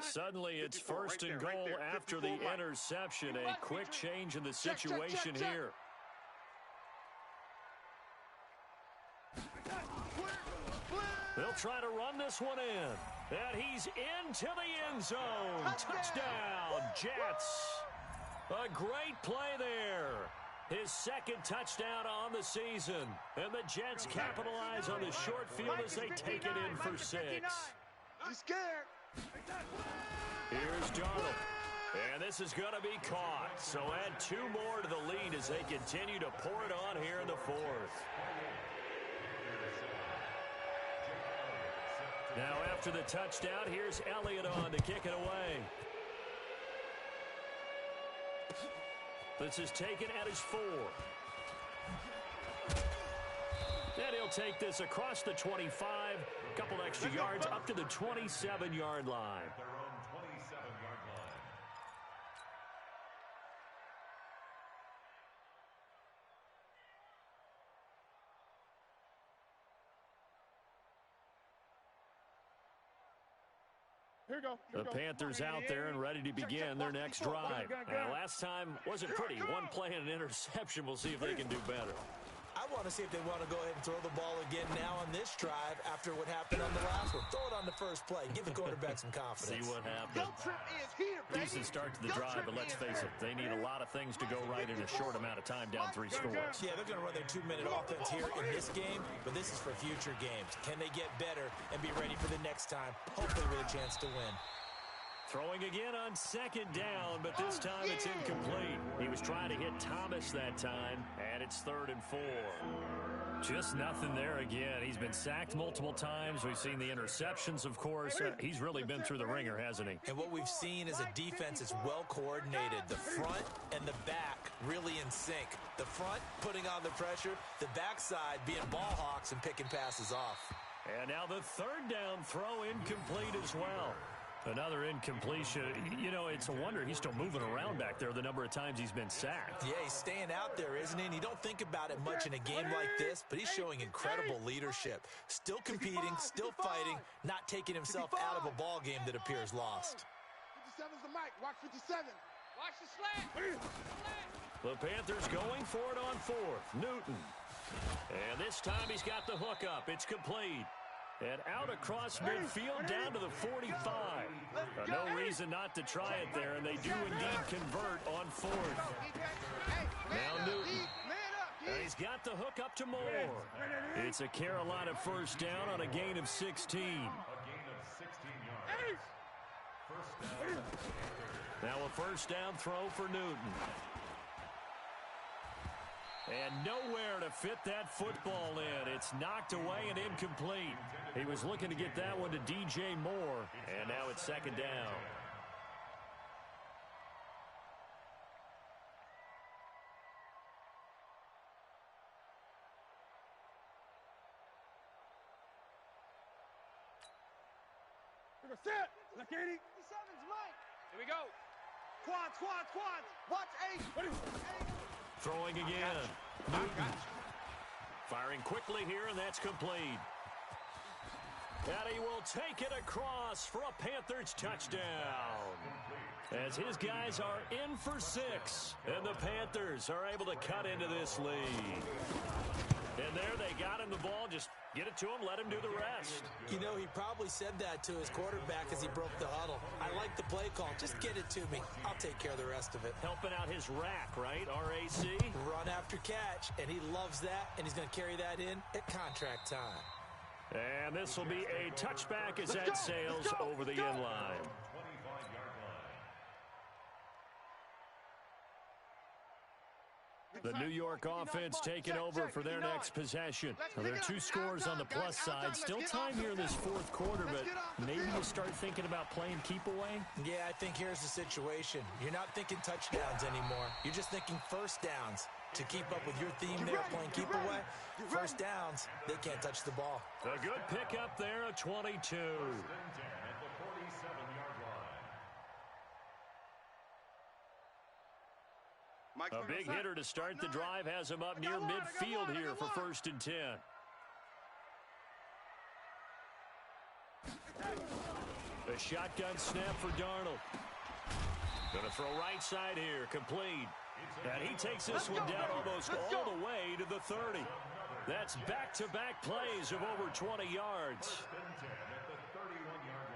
Suddenly, it's 1st and goal after the interception. A quick change in the situation here. They'll try to run this one in. And he's into the end zone. Touchdown, Jets. A great play there. His 2nd touchdown on the season. And the Jets capitalize on the short field as they take it in for 6. He's scared. Here's Darnold. And this is going to be caught. So add 2 more to the lead as they continue to pour it on here in the 4th. Now after the touchdown, here's Elliott on to kick it away. This is taken at his 4. And he'll take this across the 25, couple extra yards up to the 27-yard line. Their own 27-yard The Panthers out there and ready to begin their next drive. Last time wasn't pretty. One play and an interception. We'll see if they can do better. I want to see if they want to go ahead and throw the ball again now on this drive after what happened on the last one. Throw it on the first play. Give the quarterback some confidence. See what happens. Decent start to the drive, but let's face it, they need a lot of things to go right in a short amount of time down 3 scores. Yeah, they're going to run their 2-minute offense here in this game, but this is for future games. Can they get better and be ready for the next time, hopefully with a chance to win? Throwing again on 2nd down, but this time it's incomplete. He was trying to hit Thomas that time, and it's 3rd and 4. Just nothing there again. He's been sacked multiple times. We've seen the interceptions, of course. He's really been through the ringer, hasn't he? And what we've seen is a defense that's well coordinated. The front and the back really in sync. The front putting on the pressure, the backside being ball hawks and picking passes off. And now the 3rd down throw incomplete as well. Another incompletion. You know, it's a wonder he's still moving around back there the number of times he's been sacked. Yeah, he's staying out there, isn't he? And you don't think about it much in a game like this, but he's showing incredible leadership. Still competing, still fighting, not taking himself out of a ball game that appears lost. 57's the mic. Watch 57. Watch the slant. The Panthers going for it on 4th. Newton. And this time he's got the hook up. It's complete. And out across midfield down to the 45. No reason not to try it there, and they do indeed convert on 4th. Now Newton. And he's got the hook up to Moore. It's a Carolina 1st down on a gain of 16. A gain of 16 yards. First down. Now a 1st down throw for Newton. And nowhere to fit that football in. It's knocked away and incomplete. He was looking to get that one to DJ Moore. And now it's 2nd down. Here we go. Quads. Watch 8. Throwing again. Newton. Firing quickly here, and that's complete. And he will take it across for a Panthers touchdown. As his guys are in for 6, and the Panthers are able to cut into this lead. And there they got him the ball. Just get it to him, let him do the rest. You know, he probably said that to his quarterback as he broke the huddle. I like the play call. Just get it to me. I'll take care of the rest of it. Helping out his rack, right? RAC. Run after catch, and he loves that, and he's going to carry that in at contract time. And this will be a touchback as that sails over the end line. 25-yard line. The New York offense taking over for their next possession. Now, there are 2 scores on the plus side. Still time here in this 4th quarter, but maybe you start thinking about playing keep away? Yeah, I think here's the situation. You're not thinking touchdowns anymore. You're just thinking 1st downs. To keep up with your theme there, playing keep away, 1st downs, they can't touch the ball. A good pickup there, a 22. First and 10 at the 47-yard line. A big hitter to start the drive has him up near midfield here for 1st and 10. A shotgun snap for Darnold. Going to throw right side here, complete. And he takes this one down almost all the way to the 30. That's back-to-back plays of over 20 yards. First and 10 at the 31-yard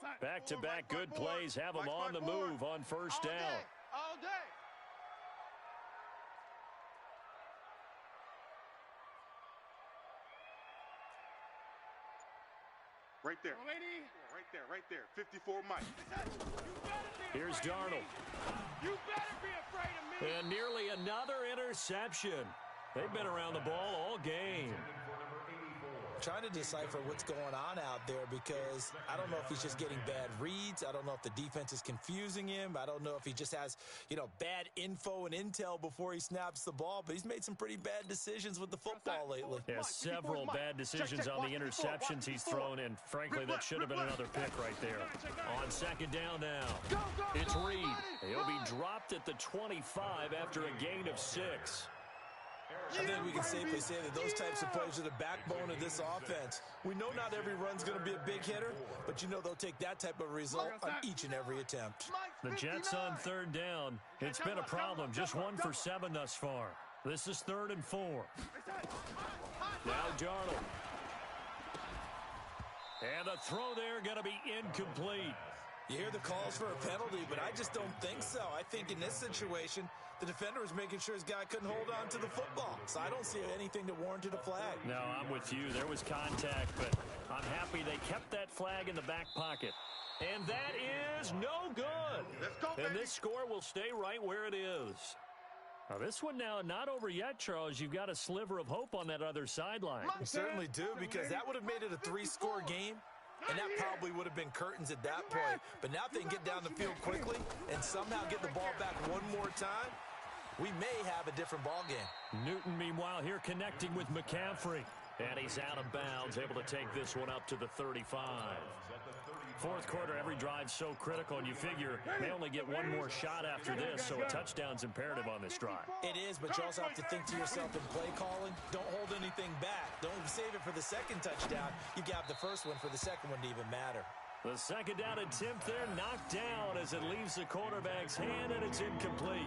line. Back-to-back good plays have him on the move on 1st down. All day. Right there. Right there. 54 Mike. Here's Darnold. You better be afraid of me. And nearly another interception. They've been around the ball all game. trying to decipher what's going on out there because I don't know if he's just getting bad reads. I don't know if the defense is confusing him. I don't know if he just has, bad info and intel before he snaps the ball, but he's made some pretty bad decisions with the football lately. Yeah, several bad decisions on the interceptions he's thrown, and frankly, that should have been another pick right there. On second down now, it's Reed. He'll be dropped at the 25 after a gain of 6. I think we can safely say that those types of plays are the backbone of this offense. We know not every run's going to be a big hitter, but they'll take that type of result on each and every attempt. The Jets on third down. It's been a problem. Just 1 for 7 thus far. This is 3rd and 4. Now Darnold. And the throw there going to be incomplete. You hear the calls for a penalty, but I just don't think so. I think in this situation, the defender was making sure his guy couldn't hold on to the football. So I don't see anything that warranted a flag. No, I'm with you. There was contact, but I'm happy they kept that flag in the back pocket. And that is no good. Let's go, and baby. this score will stay right where it is. Now, this one now not over yet, Charles. You've got a sliver of hope on that other sideline. We certainly do, because that would have made it a 3-score game. And that probably would have been curtains at that point. But now if they can get down the field quickly and somehow get the ball back one more time, we may have a different ball game. Newton, meanwhile, here connecting with McCaffrey. And he's out of bounds, able to take this one up to the 35. Fourth quarter, every drive so critical, and you figure they only get one more shot after this, so a touchdown's imperative on this drive. It is, but you also have to think to yourself in play calling, don't hold anything back. Don't save it for the second touchdown. You got the first one for the second one to even matter. The second down attempt there knocked down as it leaves the quarterback's hand, and it's incomplete.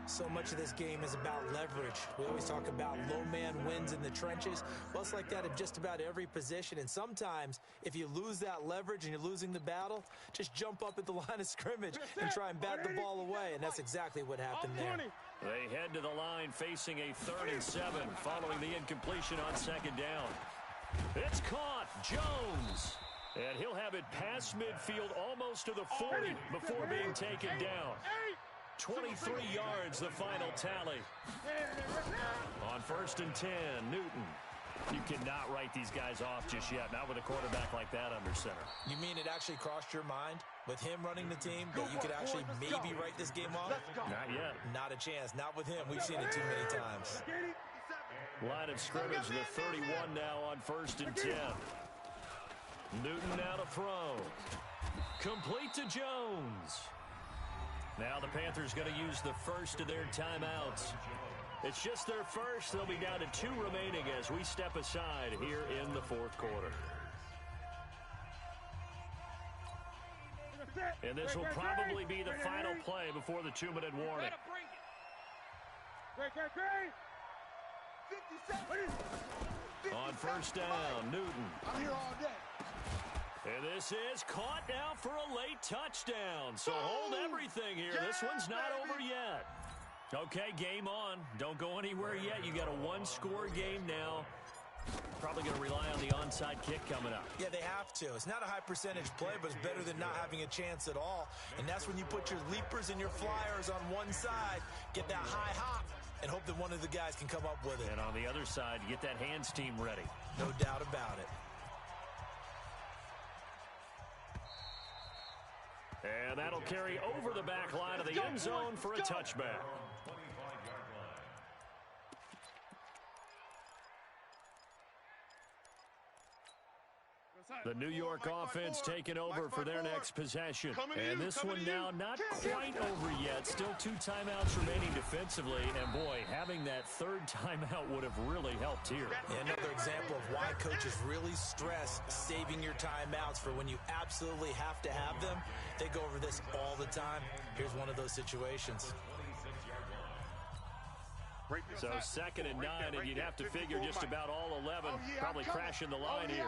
So much of this game is about leverage. We always talk about low man wins in the trenches. Well, it's like that in just about every position. And sometimes, if you lose that leverage and you're losing the battle, just jump up at the line of scrimmage and try and bat the ball away. And that's exactly what happened there. They head to the line facing a 3rd and 7 following the incompletion on second down. It's caught. Jones. And he'll have it past midfield almost to the 40 before being taken down. 23 yards, the final tally. On 1st and 10, Newton. You cannot write these guys off just yet, not with a quarterback like that under center. You mean it actually crossed your mind, with him running the team, that you could actually maybe write this game off? Not yet. Not a chance. Not with him. We've seen it too many times. Line of scrimmage, the 31 now on 1st and 10. Newton now to throw. Complete to Jones. Now the Panthers going to use the first of their timeouts. It's just their first. They'll be down to 2 remaining as we step aside here in the 4th quarter. And this will probably be the final play before the 2-minute warning. On 1st down, Newton. I'm here all day. And this is caught now for a late touchdown. So hold everything here. This one's not over yet. Okay, game on. Don't go anywhere yet. You got a 1-score game now. Probably going to rely on the onside kick coming up. Yeah, they have to. It's not a high percentage play, but it's better than not having a chance at all. And that's when you put your leapers and your flyers on one side, get that high hop, and hope that one of the guys can come up with it. And on the other side, you get that hands team ready. No doubt about it. And that'll carry over the back line of the end zone for a touchback. The New York offense taking over for their next possession. And this one now not quite over yet. Still 2 timeouts remaining defensively. And boy, having that 3rd timeout would have really helped here. Another example of why coaches really stress saving your timeouts for when you absolutely have to have them. They go over this all the time. Here's one of those situations. So 2nd and 9, and you'd have to figure just about all 11 probably crashing the line here.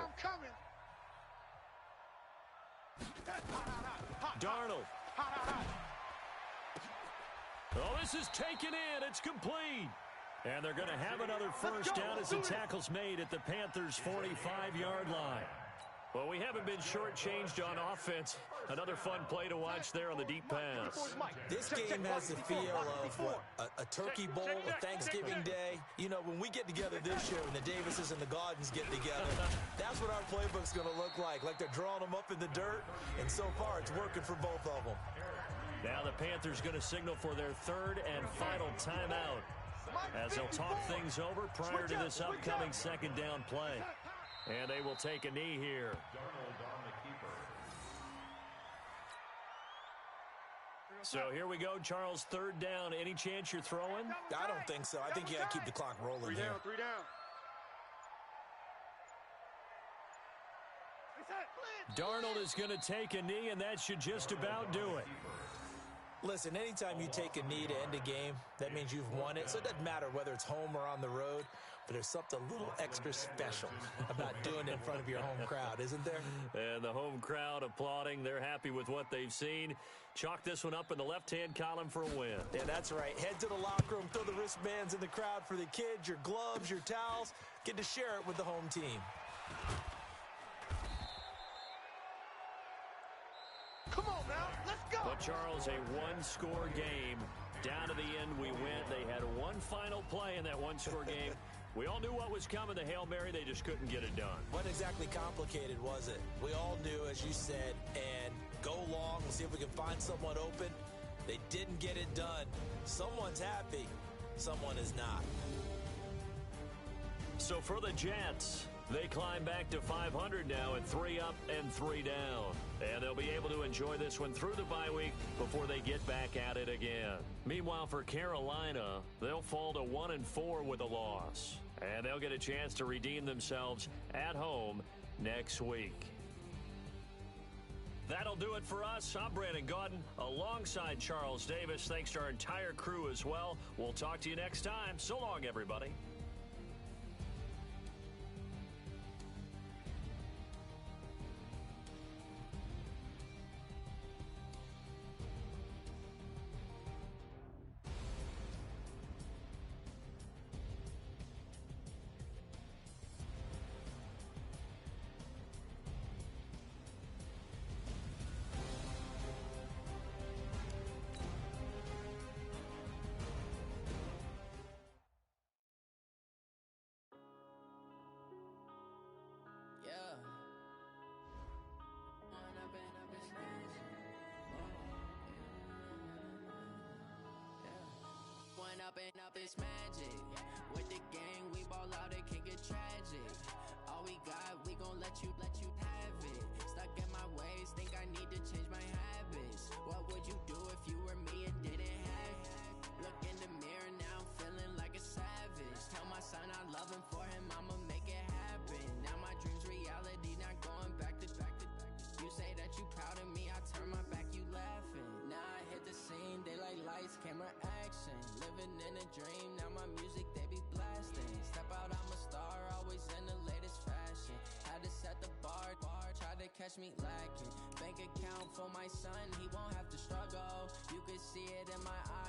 Darnold. Oh, this is taken in. It's complete. And they're going to have another first down as the tackle's made at the Panthers' 45-yard line. Well, we haven't been shortchanged on offense. Another fun play to watch there on the deep pass. This game has the feel of what, a turkey bowl, a Thanksgiving Day. You know, when we get together this year and the Davises and the Gaudens get together, that's what our playbook's going to look like they're drawing them up in the dirt. And so far, it's working for both of them. Now the Panthers going to signal for their third and final timeout as they'll talk things over prior to this upcoming second down play. And they will take a knee here. So here we go, Charles, third down. Any chance you're throwing? I don't think so. I think you got to keep the clock rolling here. Three down. Darnold is going to take a knee, and that should just about do it. Listen, anytime you take a knee to end a game, that means you've won it. So it doesn't matter whether it's home or on the road, but there's something a little extra special about doing it in front of your home crowd, isn't there? And the home crowd applauding. They're happy with what they've seen. Chalk this one up in the left-hand column for a win. Yeah, that's right. Head to the locker room, throw the wristbands in the crowd for the kids, your gloves, your towels. Get to share it with the home team. Come on now, let's go. But, Charles, a one-score game. Down to the end we went. They had one final play in that one-score game. We all knew what was coming, the Hail Mary. They just couldn't get it done. Wasn't exactly complicated, was it? We all knew, as you said, and go long. We'll see if we can find someone open. They didn't get it done. Someone's happy. Someone is not. So for the Jets, they climb back to 500 now at 3 up and 3 down. And they'll be able to enjoy this one through the bye week before they get back at it again. Meanwhile, for Carolina, they'll fall to 1-4 with a loss. And they'll get a chance to redeem themselves at home next week. That'll do it for us. I'm Brandon Gaudin alongside Charles Davis. Thanks to our entire crew as well. We'll talk to you next time. So long, everybody. Up it's magic. With the gang, we ball out, it can get tragic. All we got, we gon' let you have it. Stuck in my ways, think I need to change my habits. What would you do if you were me and didn't have it? Look in the mirror now, I'm feeling like a savage. Tell my son I love him, for him I'ma make it happen. Now my dreams reality, not going back to back. You say that you proud of me, I turn my back, you laughing. Now I hit the scene, they like lights, camera, action. Living in a dream, now my music they be blasting. Step out, I'm a star, always in the latest fashion. Had to set the bar, tried to catch me lacking. Bank account for my son, he won't have to struggle. You could see it in my eyes.